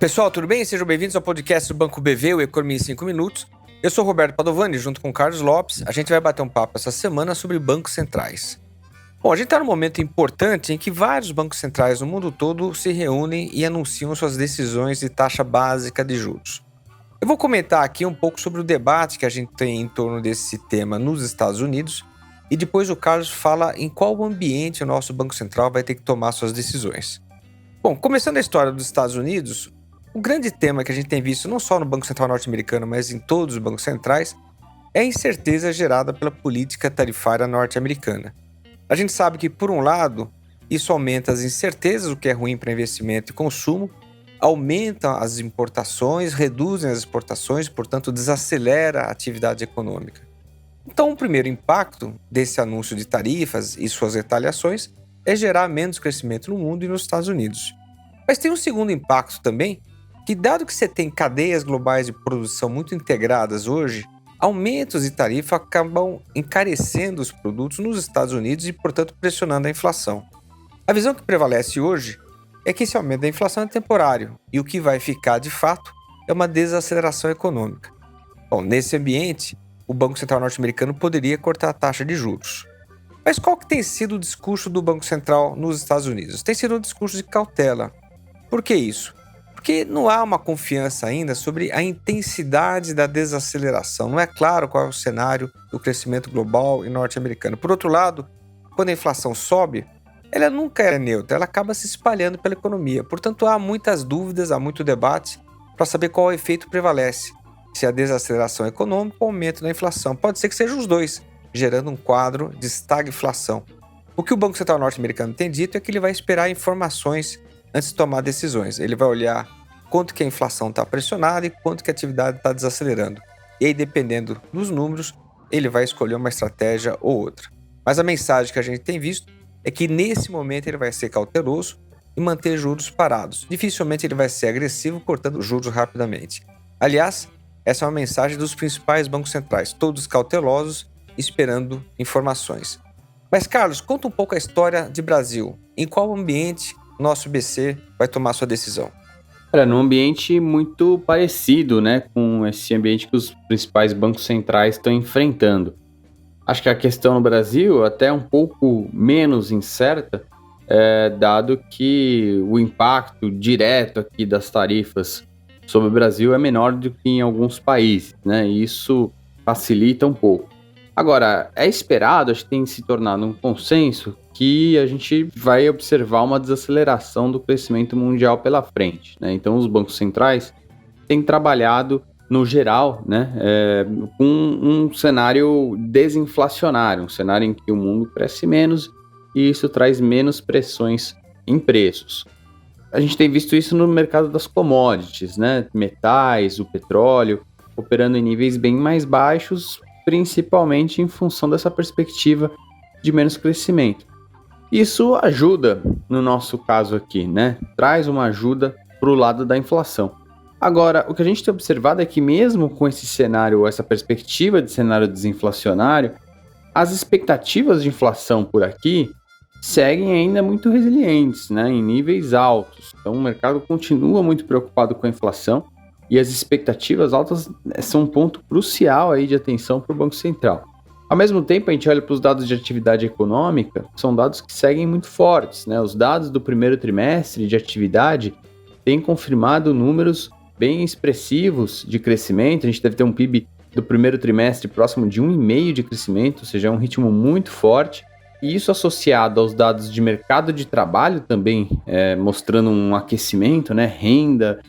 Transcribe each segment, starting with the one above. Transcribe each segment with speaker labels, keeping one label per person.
Speaker 1: Pessoal, tudo bem? Sejam bem-vindos ao podcast do Banco BV, o Economia em 5 Minutos. Eu sou Roberto Padovani, junto com o Carlos Lopes. A gente vai bater um papo essa semana sobre bancos centrais. Bom, a gente está num momento importante em que vários bancos centrais no mundo todo se reúnem e anunciam suas decisões de taxa básica de juros. Eu vou comentar aqui um pouco sobre o debate que a gente tem em torno desse tema nos Estados Unidos e depois o Carlos fala em qual ambiente o nosso Banco Central vai ter que tomar suas decisões. Bom, começando a história dos Estados Unidos, o grande tema que a gente tem visto não só no Banco Central norte-americano, mas em todos os bancos centrais, é a incerteza gerada pela política tarifária norte-americana. A gente sabe que, por um lado, isso aumenta as incertezas, o que é ruim para investimento e consumo, aumenta as importações, reduzem as exportações, portanto, desacelera a atividade econômica. Então, o primeiro impacto desse anúncio de tarifas e suas retaliações é gerar menos crescimento no mundo e nos Estados Unidos. Mas tem um segundo impacto também, que dado que você tem cadeias globais de produção muito integradas hoje, aumentos de tarifa acabam encarecendo os produtos nos Estados Unidos e, portanto, pressionando a inflação. A visão que prevalece hoje é que esse aumento da inflação é temporário e o que vai ficar, de fato, é uma desaceleração econômica. Bom, nesse ambiente, o Banco Central norte-americano poderia cortar a taxa de juros. Mas qual que tem sido o discurso do Banco Central nos Estados Unidos? Tem sido um discurso de cautela. Por que isso? Porque não há uma confiança ainda sobre a intensidade da desaceleração. Não é claro qual é o cenário do crescimento global e norte-americano. Por outro lado, quando a inflação sobe, ela nunca é neutra, ela acaba se espalhando pela economia. Portanto, há muitas dúvidas, há muito debate para saber qual efeito prevalece. Se a desaceleração econômica ou o aumento da inflação. Pode ser que sejam os dois, gerando um quadro de estagflação. O que o Banco Central norte-americano tem dito é que ele vai esperar informações antes de tomar decisões. Ele vai olhar quanto que a inflação está pressionada e quanto que a atividade está desacelerando. E aí, dependendo dos números, ele vai escolher uma estratégia ou outra. Mas a mensagem que a gente tem visto é que nesse momento ele vai ser cauteloso e manter juros parados. Dificilmente ele vai ser agressivo, cortando juros rapidamente. Aliás, essa é uma mensagem dos principais bancos centrais, todos cautelosos, esperando informações. Mas, Carlos, conta um pouco a história de Brasil. Em qual ambiente nosso BC vai tomar sua decisão?
Speaker 2: Olha, num ambiente muito parecido, né, com esse ambiente que os principais bancos centrais estão enfrentando. Acho que a questão no Brasil até é um pouco menos incerta, dado que o impacto direto aqui das tarifas sobre o Brasil é menor do que em alguns países, né, e isso facilita um pouco. Agora, é esperado, acho que tem se tornado um consenso, que a gente vai observar uma desaceleração do crescimento mundial pela frente, né? Então, os bancos centrais têm trabalhado, no geral, né, com um cenário desinflacionário, um cenário em que o mundo cresce menos e isso traz menos pressões em preços. A gente tem visto isso no mercado das commodities, né? Metais, o petróleo, operando em níveis bem mais baixos, principalmente em função dessa perspectiva de menos crescimento. Isso ajuda, no nosso caso aqui, né? Traz uma ajuda para o lado da inflação. Agora, o que a gente tem observado é que mesmo com esse cenário, essa perspectiva de cenário desinflacionário, as expectativas de inflação por aqui seguem ainda muito resilientes, né? Em níveis altos. Então, o mercado continua muito preocupado com a inflação e as expectativas altas são um ponto crucial aí de atenção para o Banco Central. Ao mesmo tempo, a gente olha para os dados de atividade econômica, são dados que seguem muito fortes, né? Os dados do primeiro trimestre de atividade têm confirmado números bem expressivos de crescimento. A gente deve ter um PIB do primeiro trimestre próximo de 1,5% de crescimento, ou seja, é um ritmo muito forte. E isso associado aos dados de mercado de trabalho também, mostrando um aquecimento, né? Renda,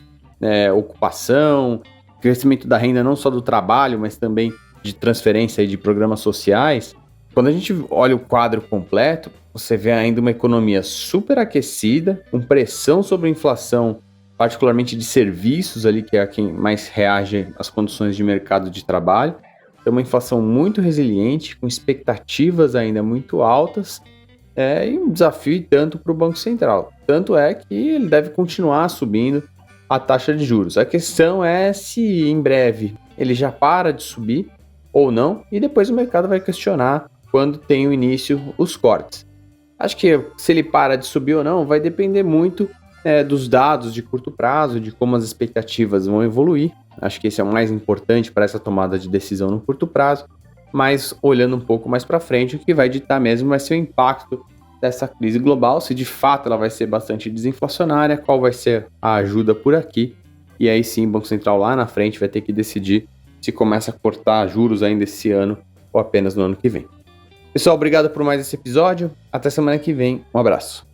Speaker 2: ocupação, crescimento da renda não só do trabalho, mas também de transferência e de programas sociais. Quando a gente olha o quadro completo, você vê ainda uma economia super aquecida, com pressão sobre a inflação, particularmente de serviços ali, que é quem mais reage às condições de mercado de trabalho. É uma inflação muito resiliente, com expectativas ainda muito altas, e um desafio tanto para o Banco Central. Tanto é que ele deve continuar subindo a taxa de juros. A questão é se em breve ele já para de subir ou não, e depois o mercado vai questionar quando tem o início os cortes. Acho que se ele para de subir ou não vai depender muito dos dados de curto prazo, de como as expectativas vão evoluir. Acho que esse é o mais importante para essa tomada de decisão no curto prazo, mas olhando um pouco mais para frente, o que vai ditar mesmo vai ser o impacto dessa crise global, se de fato ela vai ser bastante desinflacionária, qual vai ser a ajuda por aqui, e aí sim o Banco Central lá na frente vai ter que decidir se começa a cortar juros ainda esse ano ou apenas no ano que vem. Pessoal, obrigado por mais esse episódio, até semana que vem, um abraço.